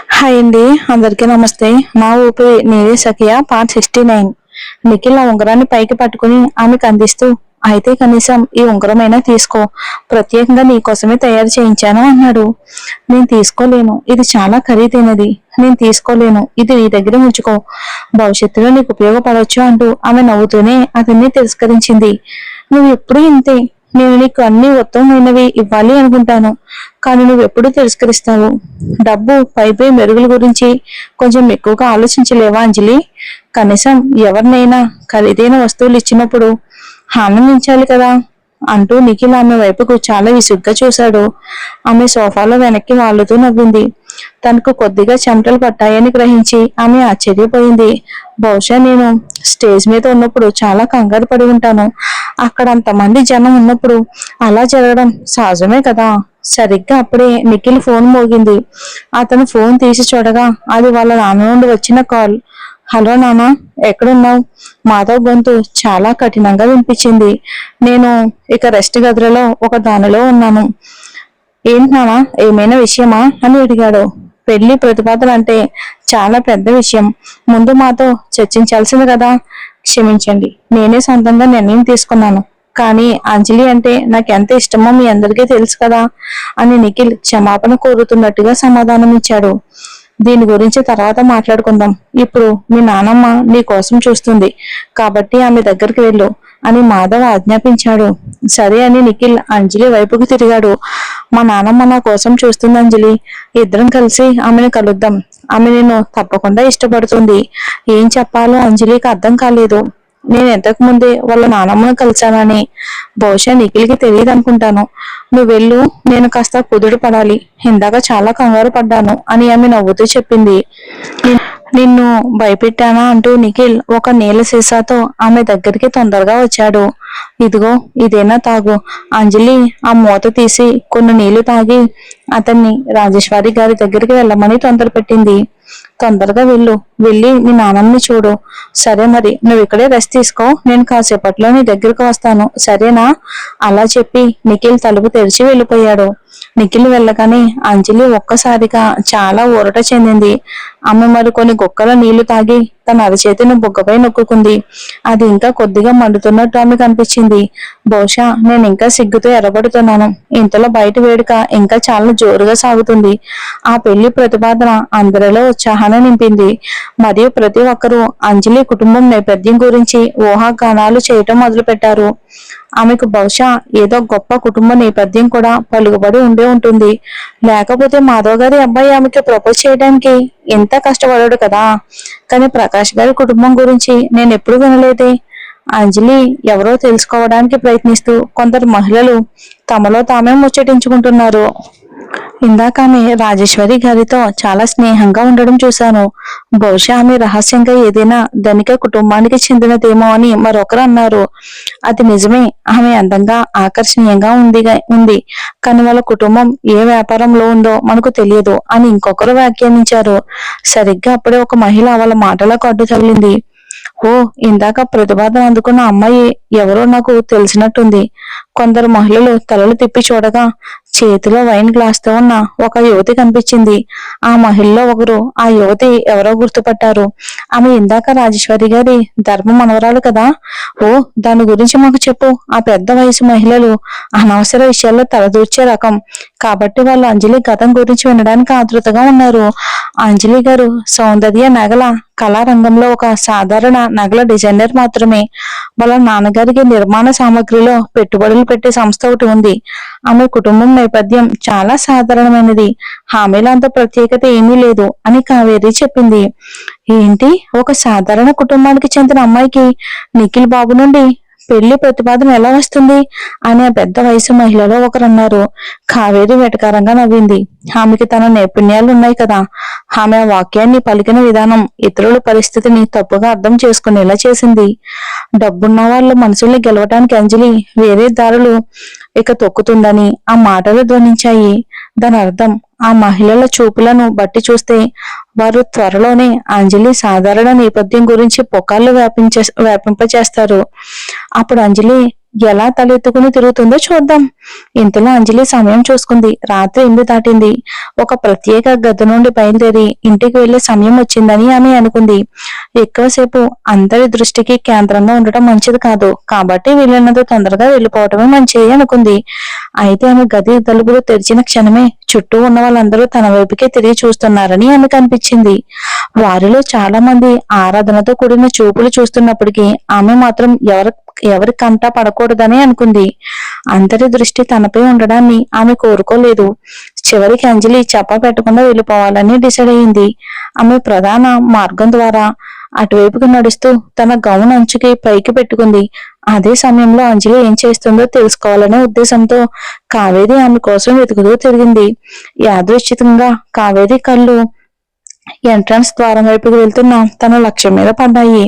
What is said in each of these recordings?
Hi అండి, అందరికీ నమస్తే. నా ఊపిరి నీవే సఖియా పార్ట్ 69. నిఖిల్ ఆ ఉంగరాన్ని పైకి పట్టుకుని ఆమెకు అందిస్తూ, అయితే కనీసం ఈ ఉంగరమైనా తీసుకో, ప్రత్యేకంగా నీకోసమే తయారు చేయించాను అన్నాడు. నేను తీసుకోలేను, ఇది చాలా ఖరీదైనది. నేను తీసుకోలేను, ఇది నీ దగ్గర ఉంచుకో, భవిష్యత్తులో నీకు ఉపయోగపడవచ్చు అంటూ ఆమె నవ్వుతూనే అతన్ని తిరస్కరించింది. నువ్వు ఎప్పుడూ ఇంతే. నేను నీకు అన్ని ఉత్తమమైనవి ఇవ్వాలి అనుకుంటాను, కానీ నువ్వు ఎప్పుడు తిరస్కరిస్తావు. డబ్బు పైపై మెరుగుల గురించి కొంచెం ఎక్కువగా ఆలోచించలేవా అంజలి? కనీసం ఎవరినైనా ఖరీదైన వస్తువులు ఇచ్చినప్పుడు ఆనందించాలి కదా అంటూ నిఖిల్ ఆమె వైపుకు చాలా విసుగ్గా చూశాడు. ఆమె సోఫాలో వెనక్కి వాలుతూ నవ్వింది. తనకు కొద్దిగా చెమటలు పట్టాయని గ్రహించి ఆమె ఆశ్చర్యపోయింది. బహుశా నేను స్టేజ్ మీద ఉన్నప్పుడు చాలా కంగారు పడి ఉంటాను. అక్కడ అంతమంది జనం ఉన్నప్పుడు అలా జరగడం సహజమే కదా. సరిగ్గా అప్పుడే నిఖిల్ ఫోన్ మోగింది. అతను ఫోన్ తీసి చూడగా అది వాళ్ళ నాన్న నుండి వచ్చిన కాల్. హలో నాన్న, ఎక్కడున్నావు? మాధవ్ గొంతు చాలా కఠినంగా వినిపించింది. నేను ఇక రెస్ట్ గదిలో ఒక దానిలో ఉన్నాను. ఏంటి నాన్న, ఏమైనా విషయమా అని అడిగాడు. పెళ్లి ప్రతిపాదన అంటే చాలా పెద్ద విషయం, ముందు మాతో చర్చించాల్సింది కదా. క్షమించండి, నేనే సొంతంగా నిర్ణయం తీసుకున్నాను, కానీ అంజలి అంటే నాకెంత ఇష్టమో మీ అందరికీ తెలుసు కదా అని నిఖిల్ క్షమాపణ కోరుతున్నట్టుగా సమాధానం ఇచ్చాడు. దీని గురించి తర్వాత మాట్లాడుకుందాం. ఇప్పుడు మీ నానమ్మ నీ కోసం చూస్తుంది, కాబట్టి ఆమె దగ్గరికి వెళ్ళు అని మాధవ్ ఆజ్ఞాపించాడు. సరే అని నిఖిల్ అంజలి వైపుకు తిరిగాడు. మా నానమ్మ నా కోసం చూస్తుంది అంజలి, ఇద్దరం కలిసి ఆమెను కలుద్దాం. ఆమె నేను తప్పకుండా ఇష్టపడుతుంది. ఏం చెప్పాలో అంజలికి అర్థం కాలేదు. నేను ఇంతకు ముందే వాళ్ళ నానమ్మను కలిశానని బహుశా నిఖిల్కి తెలియదు అనుకుంటాను. నువ్వు వెళ్ళు, నేను కాస్త కుదుట పడాలి, ఇందాక చాలా కంగారు పడ్డాను అని ఆమె నవ్వుతూ చెప్పింది. నిన్ను భయపెట్టానా అంటూ నిఖిల్ ఒక నీళ్ళ సీసాతో ఆమె దగ్గరికి తొందరగా వచ్చాడు. ఇదిగో, ఇదేనా తాగు. అంజలి ఆ మూత తీసి కొన్ని నీళ్లు తాగి అతన్ని రాజేశ్వరి గారి దగ్గరికి వెళ్ళమని తొందర పెట్టింది. తొందరగా వెళ్ళి మీ నాన్నని చూడు. సరే, మరి నువ్వు ఇక్కడే రెస్ట్ తీసుకో, నేను కాసేపట్లో నీ దగ్గరకు వస్తాను, సరేనా? అలా చెప్పి నిఖిల్ తలుపు తెరిచి వెళ్ళిపోయాడు. నిఖిల్ వెళ్ళగానే అంజలి ఒక్కసారిగా చాలా ఊరట చెందింది. ఆమె మరి కొన్ని గుక్కల నీళ్లు తాగి తన అరచేతిని బుగ్గపై నొక్కుంది. అది ఇంకా కొద్దిగా మండుతున్నట్టు ఆమెకు అనిపించింది. బహుశా నేను ఇంకా సిగ్గుతో ఎర్రబడుతున్నాను. ఇంతలో బయట వేడుక ఇంకా చాలా జోరుగా సాగుతుంది. ఆ పెళ్లి ప్రతిపాదన అందరిలో ఉత్సాహాన్ని నింపింది. మరియు ప్రతి ఒక్కరూ అంజలి కుటుంబం నేపథ్యం గురించి ఊహాగానాలు చేయటం మొదలుపెట్టారు. ఆమెకు బహుశా ఏదో గొప్ప కుటుంబ నేపథ్యం కూడా పలుకుబడి ఉండే ఉంటుంది, లేకపోతే మాధవ్ గారి అబ్బాయి ఆమెకి ప్రపోజ్ చేయడానికి ఎంత కష్టపడాడు కదా. కానీ ప్రకాష్ గారి కుటుంబం గురించి నేను ఎప్పుడు వినలేదే. అంజలి ఎవరో తెలుసుకోవడానికి ప్రయత్నిస్తూ కొందరు మహిళలు తమలో తామే ముచ్చటించుకుంటున్నారు. ఇందాక ఆమె రాజేశ్వరి గారితో చాలా స్నేహంగా ఉండడం చూశాను. బహుశా ఆమె రహస్యంగా ఏదైనా ధనిక కుటుంబానికి చెందినదేమో అని మరొకరు అన్నారు. అది నిజమే, ఆమె అందంగా ఆకర్షణీయంగా ఉంది, కానీ వాళ్ళ కుటుంబం ఏ వ్యాపారంలో ఉందో మనకు తెలియదు అని ఇంకొకరు వ్యాఖ్యానించారు. సరిగ్గా అప్పుడే ఒక మహిళ వాళ్ళ మాటలకు అడ్డు తగిలింది. ఓ, ఇందాక ప్రతిపాదన అందుకున్న అమ్మాయి ఎవరో నాకు తెలిసినట్టుంది. కొందరు మహిళలు తలలు తిప్పి చూడగా చేతిలో వైన్ గ్లాస్ తో ఉన్న ఒక యువతి కనిపించింది. ఆ మహిళలో ఒకరు ఆ యువతి ఎవరో గుర్తుపట్టారు. ఆమె ఇందాక రాజేశ్వరి గారి ధర్మ మనవరాలు కదా. ఓ, దాని గురించి మాకు చెప్పు. ఆ పెద్ద వయసు మహిళలు అనవసర విషయాల్లో తలదూర్చే రకం, కాబట్టి వాళ్ళు అంజలి గతం గురించి వినడానికి ఆతృతగా ఉన్నారు. అంజలి గారు సౌందర్య నగల కళారంగంలో ఒక సాధారణ నగల డిజైనర్ మాత్రమే. వాళ్ళ నాన్నగారికి నిర్మాణ సామగ్రిలో పెట్టుబడులు పెట్టే సంస్థ ఒకటి ఉంది. ఆమె కుటుంబం నేపథ్యం చాలా సాధారణమైనది, ఆమెలో అంత ప్రత్యేకత ఏమీ లేదు అని కావేరి చెప్పింది. ఏంటి, ఒక సాధారణ కుటుంబానికి చెందిన అమ్మాయికి నిఖిల్ బాబు నుండి పెళ్లి ప్రతిపాదన ఎలా వస్తుంది అని ఆ పెద్ద వయసు మహిళలో ఒకరు అన్నారు. కావేరి వెటకారంగా నవ్వింది. ఆమెకి తన నైపుణ్యాలు ఉన్నాయి కదా. ఆమె ఆ వాక్యాన్ని పలికిన విధానం ఇతరుల పరిస్థితిని తప్పుగా అర్థం చేసుకునేలా చేసింది. డబ్బున్న వాళ్ళ మనసుల్ని గెలవటానికి అంజలి వేరే దారులు ఇక తొక్కుతుందని ఆ మాటలు ధ్వనించాయి. దాని అర్థం ఆ మహిళల చూపులను బట్టి చూస్తే వారు త్వరలోనే అంజలి సాధారణ నేపథ్యం గురించి పుకార్లు వ్యాపింపచేస్తారు. అప్పుడు అంజలి ఎలా తలెత్తుకుని తిరుగుతుందో చూద్దాం. ఇంతలో అంజలి సమయం చూసుకుంది. రాత్రి 8 దాటింది. ఒక ప్రత్యేక గది నుండి బయలుదేరి ఇంటికి వెళ్లే సమయం వచ్చిందని ఆమె అనుకుంది. ఎక్కువసేపు అందరి దృష్టికి కేంద్రంగా ఉండటం మంచిది కాదు కాబట్టి వీలైనంత తొందరగా వెళ్ళిపోవటమే మంచిది అనుకుంది. అయితే ఆమె గది తలుపులు తెరిచిన క్షణమే చుట్టూ ఉన్న వాళ్ళందరూ తన వైపుకే తిరిగి చూస్తున్నారని ఆమెకు అనిపించింది. వారిలో చాలా మంది ఆరాధనతో కూడిన చూపులు చూస్తున్నప్పటికీ ఆమె మాత్రం ఎవరి కంట పడకూడదని అనుకుంది. అందరి దృష్టి తనపై ఉండడాన్ని ఆమె కోరుకోలేదు. చివరికి అంజలి చెప్ప పెట్టకుండా వెళ్ళిపోవాలని డిసైడ్ అయింది. ఆమె ప్రధాన మార్గం ద్వారా అటువైపుకి నడుస్తూ తన గౌన్ అంచుకి పైకి పెట్టుకుంది. అదే సమయంలో అంజలి ఏం చేస్తుందో తెలుసుకోవాలనే ఉద్దేశంతో కావేరి ఆమె కోసం వెతుకుతూ తిరిగింది. యాదృచ్ఛికంగా కావేరి కళ్ళు ఎంట్రన్స్ ద్వారం వైపుకి వెళ్తున్న తన లక్ష్యం మీద పడ్డాయి.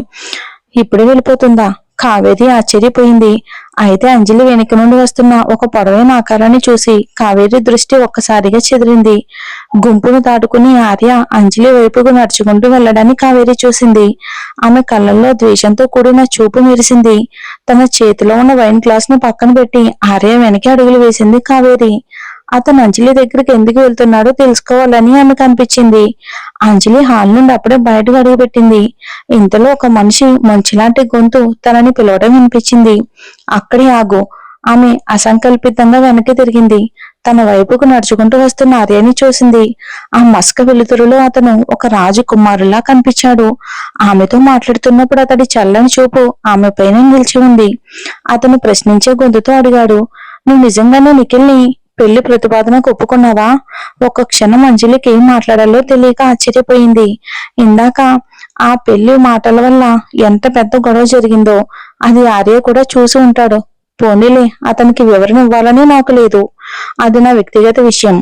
ఇప్పుడు వెళ్ళిపోతుందా? కావేరి ఆశ్చర్యపోయింది. అయితే అంజలి వెనుక నుండి వస్తున్న ఒక పొడవైన ఆకారాన్ని చూసి కావేరి దృష్టి ఒక్కసారిగా చెదిరింది. గుంపును దాటుకుని ఆర్య అంజలి వైపుకు నడుచుకుంటూ వెళ్ళడాన్ని కావేరి చూసింది. ఆమె కళ్ళల్లో ద్వేషంతో కూడిన చూపు మెరిసింది. తన చేతిలో ఉన్న వైన్ గ్లాస్ ను పక్కన పెట్టి ఆర్య వెనక్కి అడుగులు వేసింది కావేరి. అతను అంజలి దగ్గరికి ఎందుకు వెళ్తున్నాడో తెలుసుకోవాలని ఆమెకు అనిపించింది. అంజలి హాల్ నుండి అప్పుడే బయటకు అడుగుపెట్టింది. ఇంతలో ఒక మనిషి మంచులాంటి గొంతు తనని పిలవడం వినిపించింది. అక్కడే ఆగు. ఆమె అసంకల్పితంగా వెనక్కి తిరిగింది. తన వైపుకు నడుచుకుంటూ వస్తున్న ఆర్యని చూసింది. ఆ మస్క వెలుతురులో అతను ఒక రాజకుమారులా కనిపించాడు. ఆమెతో మాట్లాడుతున్నప్పుడు అతడి చల్లని చూపు ఆమె పైన నిలిచి ఉంది. అతను ప్రశ్నించే గొంతుతో అడిగాడు, నువ్వు నిజంగానే నిఖిల్ని పెళ్లి ప్రతిపాదనకు ఒప్పుకున్నావా? ఒక్క క్షణం అంజలికి ఏం మాట్లాడాలో తెలియక ఆశ్చర్యపోయింది. ఇందాక ఆ పెళ్లి మాటల వల్ల ఎంత పెద్ద గొడవ జరిగిందో అది ఆర్య కూడా చూసి ఉంటాడు. పోనీలే, అతనికి వివరణ ఇవ్వాలని నాకు లేదు. అది నా వ్యక్తిగత విషయం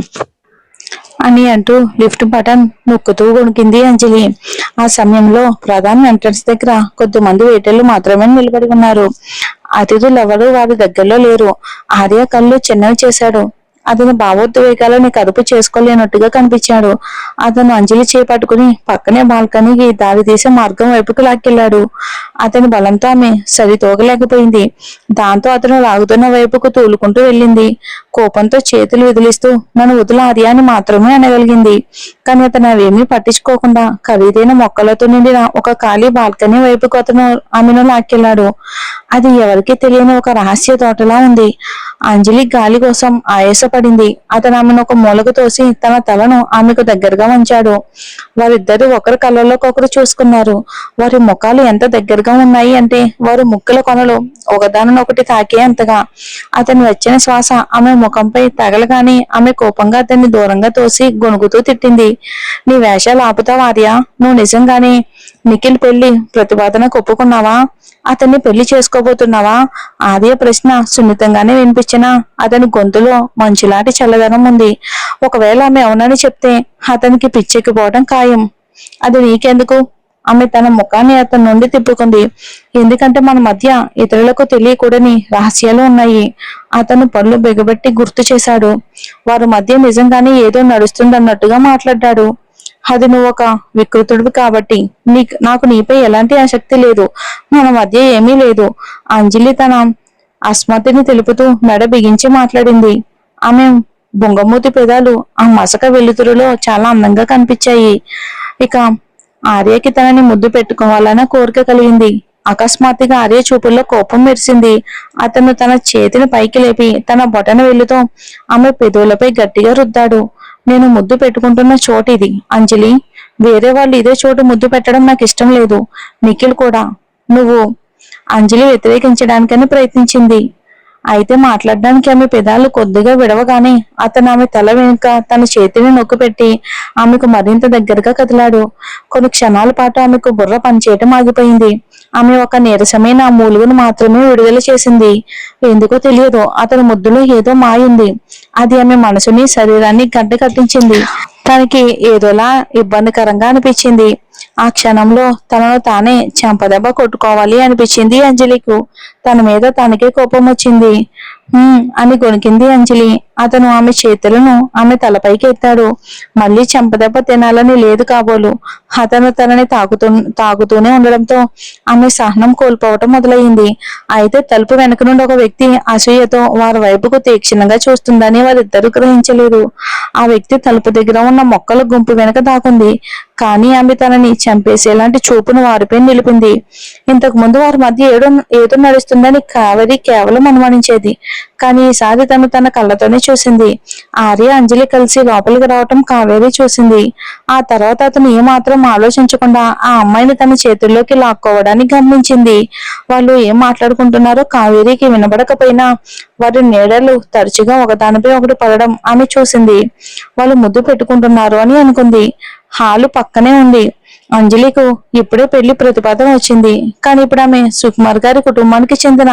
అని అంటూ లిఫ్ట్ బటన్ నొక్కుతూ వణికింది అంజలి. ఆ సమయంలో ప్రధాన ఎంట్రన్స్ దగ్గర కొద్దిమంది వెయిటర్లు మాత్రమే నిలబడి ఉన్నారు. అతిథులు ఎవరూ వారి దగ్గరలో లేరు. ఆర్య కళ్ళు చిన్నవి చేశాడు. అతని భావోద్వేగాలని కదుపు చేసుకోలేనట్టుగా కనిపించాడు. అతను అంజలి చేపట్టుకుని పక్కనే బాల్కనీకి దారి తీసే మార్గం వైపుకు లాక్కెళ్లాడు. అతని బలంతో ఆమె సరితూగలేకపోయింది. దాంతో అతను లాగుతున్న వైపుకు తూలుకుంటూ వెళ్ళింది. కోపంతో చేతులు విదిలిస్తూ నన్ను వదిలి ఆర్య అని మాత్రమే అనగలిగింది. కానీ అతను అవేమీ పట్టించుకోకుండా ఖరీదైన మొక్కలతో నిండిన ఒక ఖాళీ బాల్కనీ వైపుకు అతను ఆమెను లాక్కెళ్లాడు. అది ఎవరికి తెలియని ఒక రహస్య తోటలా ఉంది. అంజలి గాలి కోసం ఆయాసపడింది. అతను ఆమెను ఒక మూలకు తోసి తన తలను ఆమెకు దగ్గరగా ఉంచాడు. వారిద్దరూ ఒకరి కళ్ళలోకొకరు చూసుకున్నారు. వారి ముఖాలు ఎంత దగ్గరగా ఉన్నాయి అంటే వారి ముక్కుల కొనలు ఒకదానినొకటి తాకే అంతగా. అతని వచ్చిన శ్వాస ఆమె ముఖంపై తగలగానే ఆమె కోపంగా అతన్ని దూరంగా తోసి గొణుగుతూ తిట్టింది. నీ వేషాలు ఆపుతావా ఆర్య? నువ్వు నిజంగానే నిఖిల్ పెళ్లి ప్రతిపాదనకు ఒప్పుకున్నావా? అతన్ని పెళ్లి చేసుకోబోతున్నావా? ఆర్య ప్రశ్న సున్నితంగానే వినిపించినా అతని గొంతులో మంచులాంటి చల్లదనం ఉంది. ఒకవేళ ఆమె అవునని చెప్తే అతనికి పిచ్చెక్కిపోవడం ఖాయం. అది నీకెందుకు? ఆమె తన ముఖాన్ని అతని నుండి తిప్పుకుంది. ఎందుకంటే మన మధ్య ఇతరులకు తెలియకూడని రహస్యాలు ఉన్నాయి. అతను పళ్ళు బిగబెట్టి గుర్తు చేశాడు. వారి మధ్య నిజంగానే ఏదో నడుస్తుందన్నట్టుగా మాట్లాడ్డాడు. అది నువ్వు ఒక వికృతుడివి కాబట్టి నాకు నీపై ఎలాంటి ఆసక్తి లేదు. మన మధ్య ఏమీ లేదు. అంజలి తన అస్మతిని తెలుపుతూ మెడ బిగించి మాట్లాడింది. ఆమె బొంగమూతి పెదాలు ఆ మసక వెలుతురులో చాలా అందంగా కనిపించాయి. ఇక ఆర్యకి తనని ముద్దు పెట్టుకోవాలన్న కోరిక కలిగింది. అకస్మాత్తుగా ఆర్య చూపుల్లో కోపం మెరిసింది. అతను తన చేతిని పైకి లేపి తన బొటన వేలుతో ఆమె పెదవులపై గట్టిగా రుద్దాడు. నేను ముద్దు పెట్టుకుంటున్న చోటు ఇది అంజలి. వేరే వాళ్ళు ఇదే చోటు ముద్దు పెట్టడం నాకు ఇష్టం లేదు. నిఖిల్ కూడా. నువ్వు అంజలి వ్యతిరేకించడానికని ప్రయత్నించింది. అయితే మాట్లాడడానికి ఆమె పెదాలు కొద్దిగా విడవగానే అతను ఆమె తల వెనుక తన చేతిని నొక్కిపెట్టి ఆమెకు మరింత దగ్గరగా కదిలాడు. కొన్ని క్షణాల పాటు ఆమెకు బుర్ర పనిచేయటం ఆగిపోయింది. ఆమె ఒక నీరసమైన ఆ మూలుగును మాత్రమే విడుదల చేసింది. ఎందుకో తెలియదు, అతని ముద్దులో ఏదో మాయింది. అది ఆమె మనసుని శరీరాన్ని గడ్డ కట్టించింది. తనకి ఏదోలా ఇబ్బందికరంగా అనిపించింది. ఆ క్షణంలో తనను తానే చెంపదెబ్బ కొట్టుకోవాలి అనిపించింది అంజలికు. తన మీద తనకే కోపం వచ్చింది. అని గొణికింది అంజలి. అతను ఆమె చేతులను ఆమె తలపైకి ఎత్తాడు. మళ్ళీ చెంపదెబ్బ తినాలని లేదు కాబోలు. అతను తనని తాకుతూనే ఉండడంతో ఆమె సహనం కోల్పోవటం మొదలయ్యింది. అయితే తలుపు వెనక నుండి ఒక వ్యక్తి అసూయతో వారి వైపుకు తీక్షణంగా చూస్తుందని వారిద్దరూ గ్రహించలేదు. ఆ వ్యక్తి తలుపు దగ్గర ఉన్న మొక్కల గుంపు వెనక దాకుంది. కానీ ఆమె తనని చంపేసేలాంటి చూపును వారిపై నిలిపింది. ఇంతకు ముందు వారి మధ్య ఏదో నడుస్తుందని కావేరి కేవలం అనుమానించేది. కానీ ఈసారి తను తన కళ్ళతోనే చూసింది. ఆర్య అంజలి కలిసి లోపలికి రావటం కావేరి చూసింది. ఆ తర్వాత అతను ఏమాత్రం ఆలోచించకుండా ఆ అమ్మాయిని తన చేతుల్లోకి లాక్కోవడాన్ని గమనించింది. వాళ్ళు ఏం మాట్లాడుకుంటున్నారో కావేరికి వినబడకపోయినా వారి నీడలు తరచుగా ఒకదానిపై ఒకటి పడడం ఆమె చూసింది. వాళ్ళు ముద్దు పెట్టుకుంటున్నారు అని అనుకుంది. హాలు పక్కనే ఉంది. అంజలికు ఇప్పుడే పెళ్లి ప్రతిపాదన వచ్చింది. కానీ ఇప్పుడు ఆమె సుకుమార్ గారి కుటుంబానికి చెందిన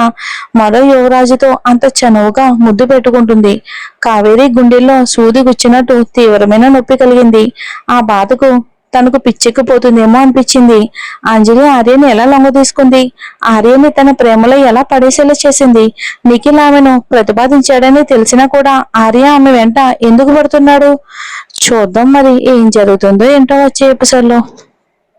మరో యువరాజుతో అంత చనువుగా ముద్దు పెట్టుకుంటుంది. కావేరి గుండెల్లో సూది గుచ్చినట్టు తీవ్రమైన నొప్పి కలిగింది. ఆ బాధకు తనకు పిచ్చెక్కిపోతుందేమో అనిపించింది. అంజలి ఆర్యని ఎలా లొంగ తీసుకుంది? ఆర్యని తన ప్రేమలో ఎలా పడేసేలా చేసింది? నిఖిల్ ఆమెను ప్రతిపాదించాడని తెలిసినా కూడా ఆర్య ఆమె వెంట ఎందుకు పడుతున్నాడు? చూద్దాం మరి ఏం జరుగుతుందో ఏంటో వచ్చే ఎపిసోడ్లో.